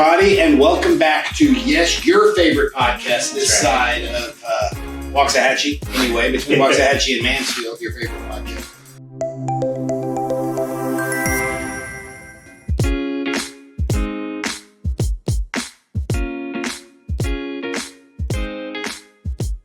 everybody, and welcome back to, yes, your favorite podcast this side of Waxahachie. Anyway, between Waxahachie and Mansfield, your favorite podcast.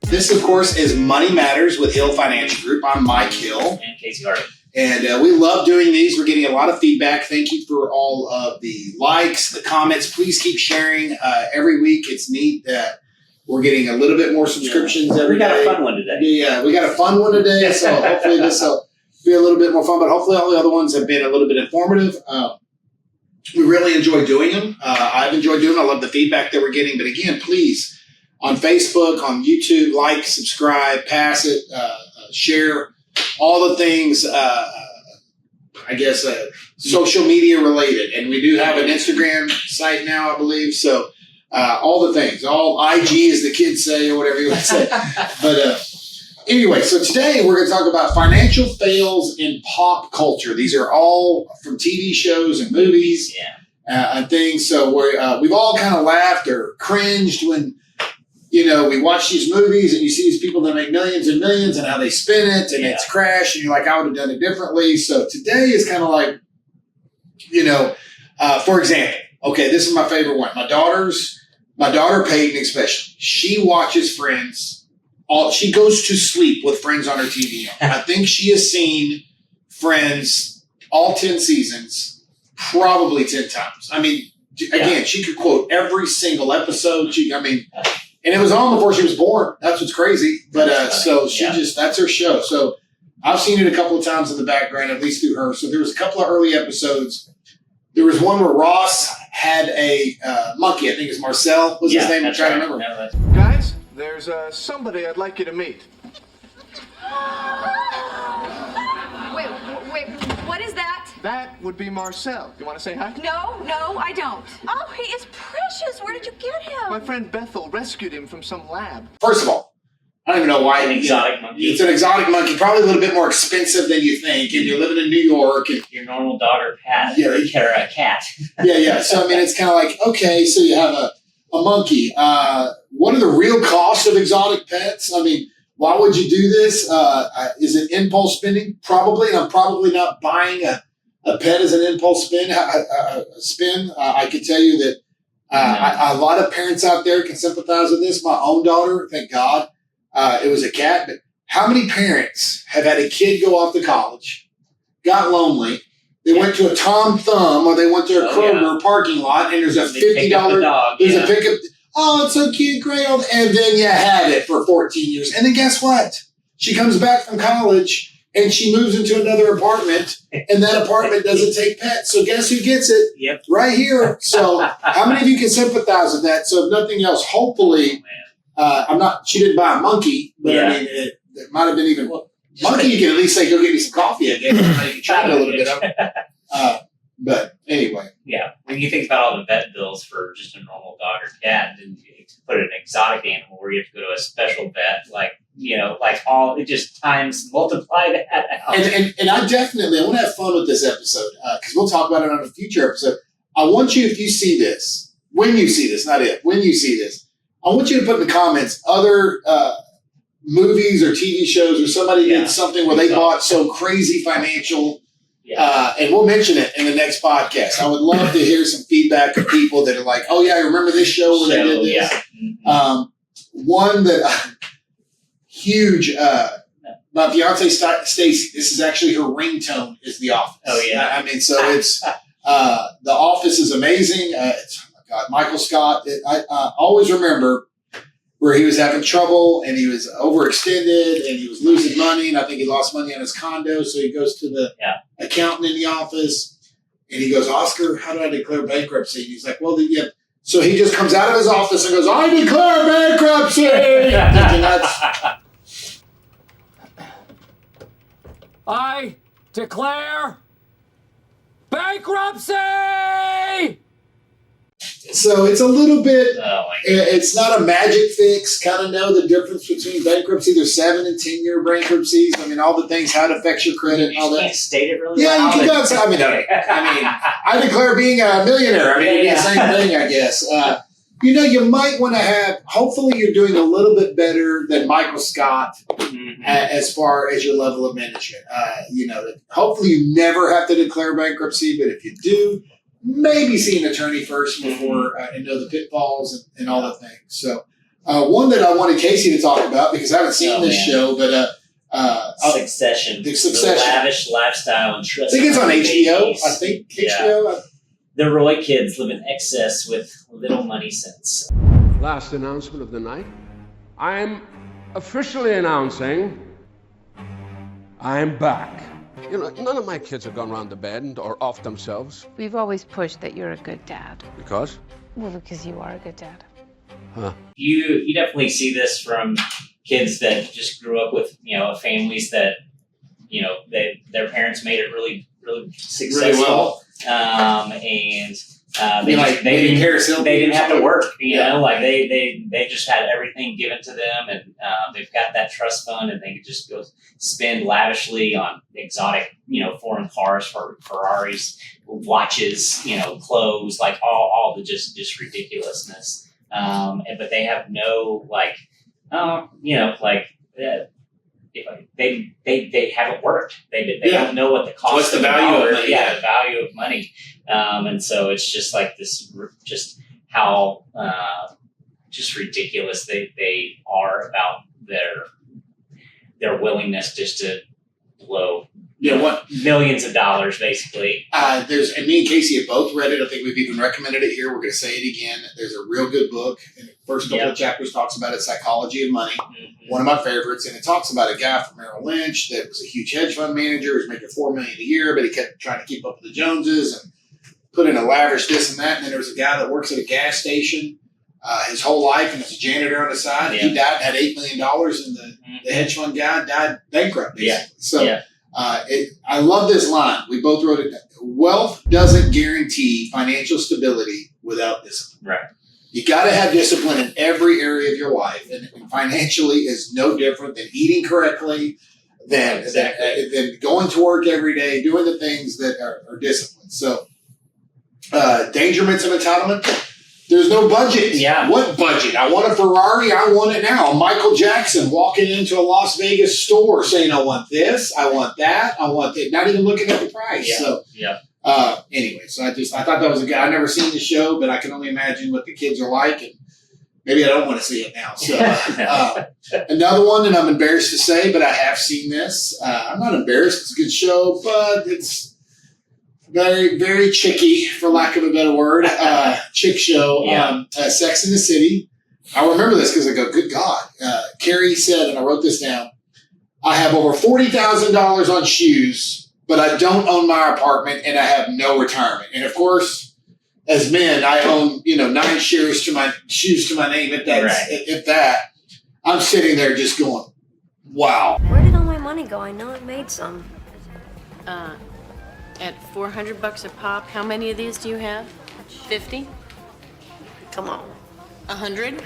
This, of course, is Money Matters with Hill Financial Group. I'm Mike Hill. And Casey Harding. And we love doing these. We're getting a lot of feedback. Thank you for all of the likes, the comments. Please keep sharing every week. It's neat that we're getting a little bit more subscriptions every day. We got a fun one today. Yeah, we got a fun one today. So hopefully this will be a little bit more fun. But hopefully all the other ones have been a little bit informative. We really enjoy doing them. I've enjoyed doing them. I love the feedback that we're getting. But again, please, on Facebook, on YouTube, like, subscribe, pass it, share. All the things, social media related. And we do have an Instagram site now, I believe. So all the things, all IG, as the kids say, or whatever you want to say. But anyway, so today we're going to talk about financial fails in pop culture. These are all from TV shows and movies and things. So we've all kind of laughed or cringed when we watch these movies and you see these people that make millions and millions and how they spin it and it's crashed and you're like, I would have done it differently. So today is kind of like, for example, okay, this is my favorite one. My daughter Peyton especially, she watches Friends. She goes to sleep with Friends on her TV. I think she has seen Friends all 10 seasons, probably 10 times. I mean, again, she could quote every single episode. And it was on before she was born. That's what's crazy. But that's her show. So I've seen it a couple of times in the background, at least through her. So there was a couple of early episodes. There was one where Ross had a monkey. I think it's Marcel was his name. I'm trying to remember. Guys, there's somebody I'd like you to meet. Wait, what is that? That would be Marcel. You want to say hi? No, I don't. Oh, he is precious. Where did you get him? My friend Bethel rescued him from some lab. First of all, I don't even know why. An exotic monkey. It's an exotic monkey, probably a little bit more expensive than you think, and you're living in New York. And your normal dog or cat. Yeah. Or a cat. Yeah. So, it's kind of like, okay, so you have a monkey. What are the real costs of exotic pets? Why would you do this? Is it impulse spending? Probably, and I'm probably not buying a pet as an impulse spin. I can tell you that a lot of parents out there can sympathize with this. My own daughter, thank God, it was a cat. But how many parents have had a kid go off to college, got lonely, they went to a Tom Thumb or they went to a Kroger parking lot, and there's a $50 there's a pickup. Oh, it's so cute, great. And then you have it for 14 years. And then guess what? She comes back from college and she moves into another apartment, and that apartment doesn't take pets. So guess who gets it? Yep. Right here. So how many of you can sympathize with that? So if nothing else, hopefully, she didn't buy a monkey, but it might have been even, monkey, you can at least say, go get me some coffee again. You can try it a little bit of. But anyway. Yeah. When you think about all the vet bills for just a normal dog or cat, and to put an exotic animal where you have to go to a special vet, it just multiply that out. And I want to have fun with this episode because we'll talk about it on a future episode. I want you, if you see this, when you see this, not if, when you see this, I want you to put in the comments other movies or TV shows or somebody did something where they bought so crazy financial. And we'll mention it in the next podcast. I would love to hear some feedback of people that are like, oh, yeah, I remember this show where they did this. Yeah. Mm-hmm. One that huge, my fiance Stacy, this is actually her ringtone is The Office. Oh, yeah. So it's The Office is amazing. Michael Scott. I always remember where he was having trouble and he was overextended and he was losing money, and I think he lost money on his condo. So he goes to the accountant in the office and he goes, Oscar, how do I declare bankruptcy? And he's like, well, So he just comes out of his office and goes, I declare bankruptcy. I declare bankruptcy. So it's a little bit. Oh my It's not a magic fix. Kind of know the difference between bankruptcy. There's 7 and 10 year bankruptcies. I mean, all the things, how it affects your credit, and all You that. can't state it really Yeah, well. you can go. I declare being a millionaire. I mean, it'd be the same thing, I guess. You might want to have. Hopefully, you're doing a little bit better than Michael Scott Mhm. as far as your level of management. Hopefully, you never have to declare bankruptcy. But if you do, maybe see an attorney first before and know the pitfalls and all the things. So, one that I wanted Casey to talk about because I haven't seen this show, but Succession. The Succession. The lavish lifestyle and trust. I think it's on HBO. babies. I think Yeah. HBO. The Roy kids live in excess with little money sense. Last announcement of the night. I'm officially announcing I'm back. You know, none of my kids have gone round the bend or off themselves. We've always pushed that you're a good dad. Because? Well, because you are a good dad. Huh. You definitely see this from kids that just grew up with families that their parents made it really successful. well. And they maybe didn't Paris Hilton they didn't have to or work, Yeah. like they just had everything given to them, and they've got that trust fund, and they could just go spend lavishly on exotic, foreign cars, Ferraris, watches, clothes, like all the just ridiculousness. But they have no they haven't worked. They don't know what the cost. What's the of value of dollar- money? Yeah, the value of money. And so it's just like this, just how just ridiculous they are about their willingness just to blow millions of dollars, basically. And me and Casey have both read it. I think we've even recommended it here. We're going to say it again. There's a real good book. And the first couple of chapters talks about it, Psychology of Money. Mhm. One of my favorites. And it talks about a guy from Merrill Lynch that was a huge hedge fund manager. He was making $4 million a year, but he kept trying to keep up with the Joneses and put in a lavish this and that. And then there was a guy that works at a gas station his whole life and was a janitor on the side. Yeah. He died and had $8 million, and the hedge fund guy died bankrupt. Basically. Yeah. So. Yeah. I love this line. We both wrote it down. Wealth doesn't guarantee financial stability without discipline. Right. You got to have discipline in every area of your life, and financially is no different than eating correctly, than going to work every day, doing the things that are disciplined. So, dangerments of entitlement. There's no budget. Yeah. What budget? I want a Ferrari. I want it now. Michael Jackson walking into a Las Vegas store saying, I want this. I want that. I want that. Not even looking at the price. Yeah. So, anyway, so I thought that was a good. I've never seen the show, but I can only imagine what the kids are like. And maybe I don't want to see it now. So, another one that I'm embarrassed to say, but I have seen this. I'm not embarrassed. It's a good show, but it's very, very chicky, for lack of a better word. Chick show. Yeah. Sex in the City. I remember this because I go, good God. Carrie said, and I wrote this down, I have over $40,000 on shoes, but I don't own my apartment and I have no retirement. And of course, as men, I own, 9 shares to my shoes to my name. If that, I'm sitting there just going, wow. Where did all my money go? I know I made some. At $400 a pop, how many of these do you have? 50? Come on. 100?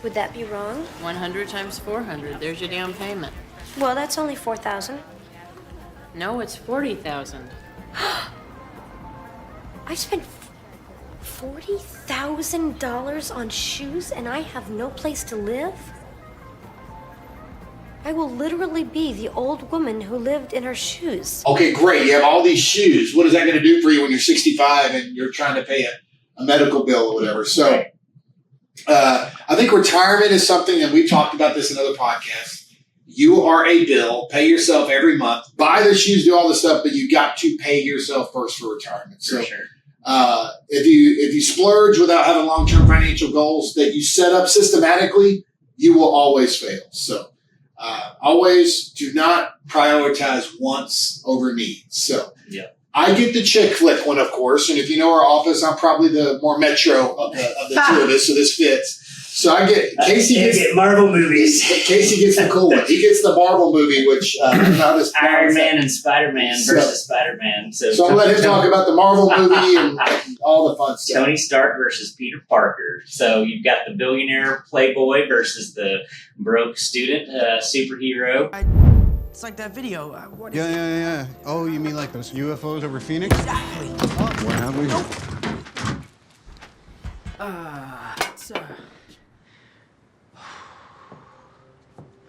Would that be wrong? 100 times 400. There's your down payment. Well, that's only 4,000. No, it's 40,000. I spent $40,000 on shoes and I have no place to live? I will literally be the old woman who lived in her shoes. Okay, great. You have all these shoes. What is that going to do for you when you're 65 and you're trying to pay a medical bill or whatever? So I think retirement is something, and we've talked about this in other podcasts. You are a bill. Pay yourself every month. Buy the shoes, do all the stuff, but you got to pay yourself first for retirement. So For sure. if you splurge without having long-term financial goals that you set up systematically, you will always fail. So always do not prioritize wants over needs. So I get the chick flick one, of course, and if you know our office, I'm probably the more metro of the two of us, so this fits. So I get Casey gets Marvel movies. Casey gets the cool one. He gets the Marvel movie, which not as Iron Man and Spider-Man So- versus Spider-Man. So I'll let him talk about the Marvel movie and all the fun fun stuff. Tony Stark versus Peter Parker. So you've got the billionaire playboy versus the broke student superhero. It's like that video. Yeah. Oh, you mean like those UFOs over Phoenix? Exactly. Oh, what have we?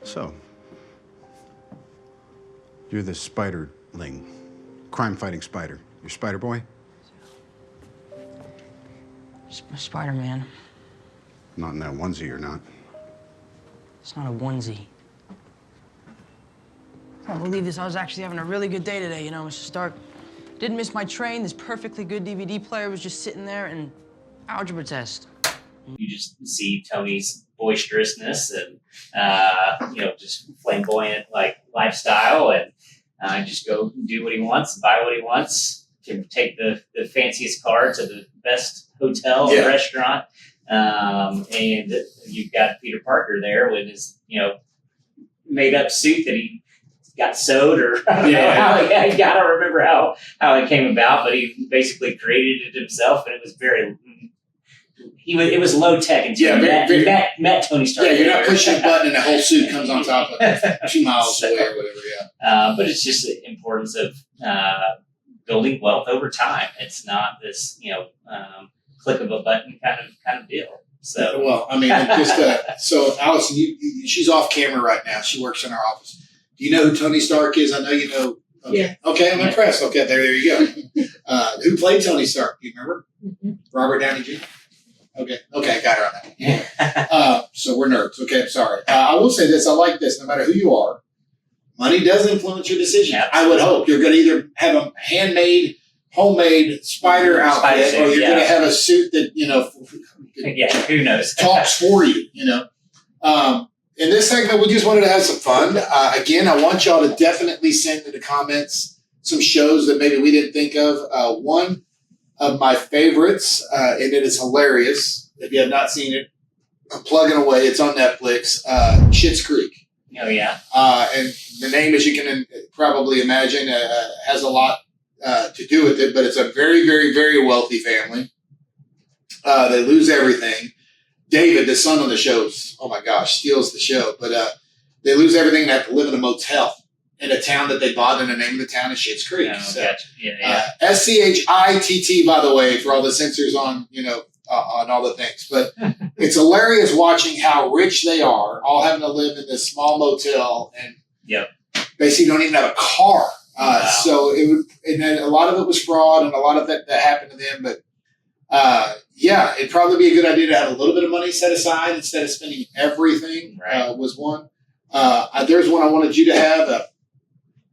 So, you're the Spiderling, crime-fighting spider. You're Spider Boy? Spider-Man. Not in that onesie, you're not. It's not a onesie. I can't believe this. I was actually having a really good day today, you know, Mr. Stark. Didn't miss my train. This perfectly good DVD player was just sitting there, and algebra test. You just see Tony's boisterousness and just flamboyant like lifestyle, and just go do what he wants, buy what he wants, can take the fanciest car to the best hotel or restaurant, and you've got Peter Parker there with his made up suit that he got sewed, or I gotta remember how it came about, but he basically created it himself, and it was very. It was low tech until you met Tony Stark. Yeah, you're not pushing a button and a whole suit comes on top of it 2 miles away or whatever. Yeah. But it's just the importance of building wealth over time. It's not this click of a button kind of deal. So well, I mean, just so Allison, she's off camera right now. She works in our office. Do you know who Tony Stark is? I know you know. Okay. Yeah. Okay, I'm impressed. Okay, there you go. Who played Tony Stark? Do you remember? Robert Downey Jr. Okay, I got her on that. So we're nerds. Okay, I'm sorry. I will say this. I like this. No matter who you are, money does influence your decision. Absolutely. I would hope you're going to either have a handmade, homemade spider outfit, or you're going to have a suit that, who knows? talks for you, In this segment, we just wanted to have some fun. Again, I want y'all to definitely send in the comments some shows that maybe we didn't think of. One of my favorites, and it is hilarious. If you have not seen it, I'm plugging away. It's on Netflix. Schitt's Creek. Oh yeah. And the name, as you can probably imagine, has a lot to do with it. But it's a very, very, very wealthy family. They lose everything. David, the son on the show, oh my gosh, steals the show. But they lose everything and have to live in a motel in a town that they bought, and the name of the town is Schitt's Creek. Oh, So, gotcha. Yeah. SCHITT, by the way, for all the censors on all the things. But it's hilarious watching how rich they are, all having to live in this small motel, and basically don't even have a car. Wow. So and then a lot of it was fraud, and a lot of that happened to them. But it'd probably be a good idea to have a little bit of money set aside instead of spending everything. Right. Was one. There's one I wanted you to have.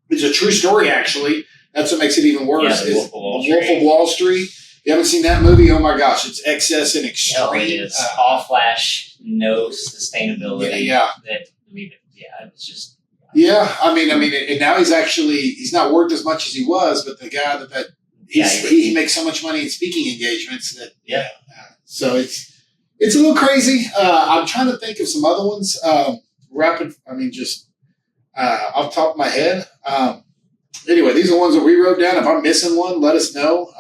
It's a true story, actually. That's what makes it even worse. Yeah, Wolf of Wall Street. If you haven't seen that movie, oh my gosh, it's excess and extreme. It is all flash, no sustainability. Yeah. It's just. Yeah, I mean, and now he's not worked as much as he was, but the guy he makes so much money in speaking engagements that so it's a little crazy. I'm trying to think of some other ones. Off the top of my head. Anyway, these are ones that we wrote down. If I'm missing one, let us know.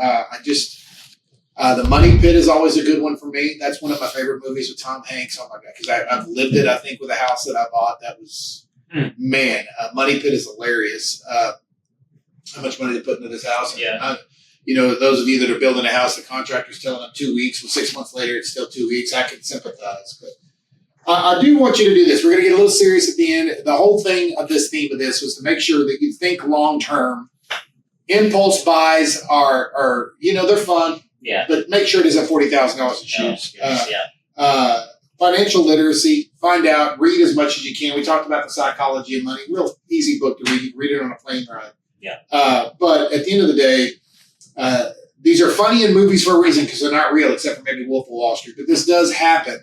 The Money Pit is always a good one for me. That's one of my favorite movies with Tom Hanks. Oh my God, because I've lived it. I think with a house that I bought. That was Money Pit is hilarious. How much money they put into this house? Yeah. Those of you that are building a house, the contractor's telling them 2 weeks. Well, 6 months later, it's still 2 weeks. I can sympathize, but. I do want you to do this. We're going to get a little serious at the end. The whole thing of this theme of this was to make sure that you think long term. Impulse buys are they're fun. Yeah. But make sure it isn't $40,000 in shoes. Yeah. Financial literacy. Find out. Read as much as you can. We talked about the psychology of money. Real easy book to read. You can read it on a plane ride. Yeah. But at the end of the day, these are funny in movies for a reason because they're not real, except for maybe Wolf of Wall Street. But this does happen,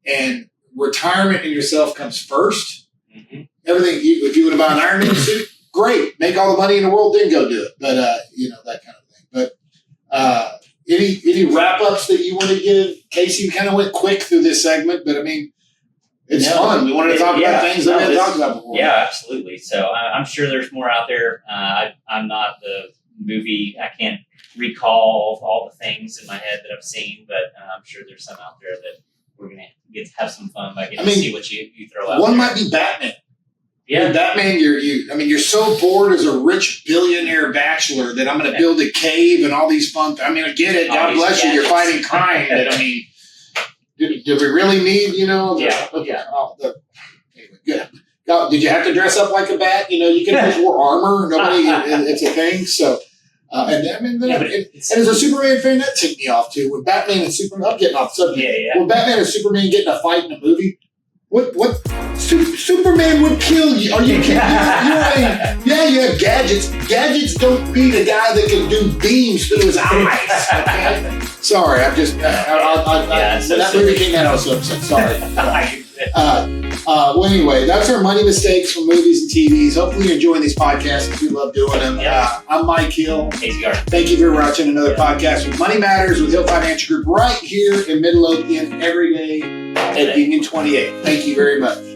and retirement and yourself comes first. Mm-hmm. Everything. If you want to buy an Iron Man suit, great. Make all the money in the world, then go do it. But that kind of thing. But any wrap ups that you want to give, Casey? We kind of went quick through this segment, but it's fun. We wanted to talk about things that we hadn't talked about before. Yeah, absolutely. So I'm sure there's more out there. I'm not the movie. I can't recall all the things in my head that I've seen, but I'm sure there's some out there that we're gonna get to have some fun by getting to see what you throw out. One there. might be Batman. Yeah, Batman. You're so bored as a rich billionaire bachelor that I'm going to build a cave and all these fun. I mean, I get it. God bless you. You're fighting crime. But I mean, do we really need Anyway, good. Did you have to dress up like a bat? You could have wore armor. Nobody. It's a thing. So. And as a Superman fan, that ticked me off too. When Batman and Superman, I'm getting off subject. Yeah. When Batman and Superman get in a fight in a movie, what Superman would kill you? Are you kidding? Yeah, you have gadgets. Gadgets don't beat a guy that can do beams through his eyes. Okay? Sorry, I'm just. When that movie came out, I was so upset. Sorry. Well, anyway, that's our money mistakes from movies and TVs. Hopefully you're enjoying these podcasts because we love doing them. I'm Mike Hill. Thank you for watching another podcast with Money Matters with Hill Financial Group right here in Midlothian every day at Union 28. Thank you very much.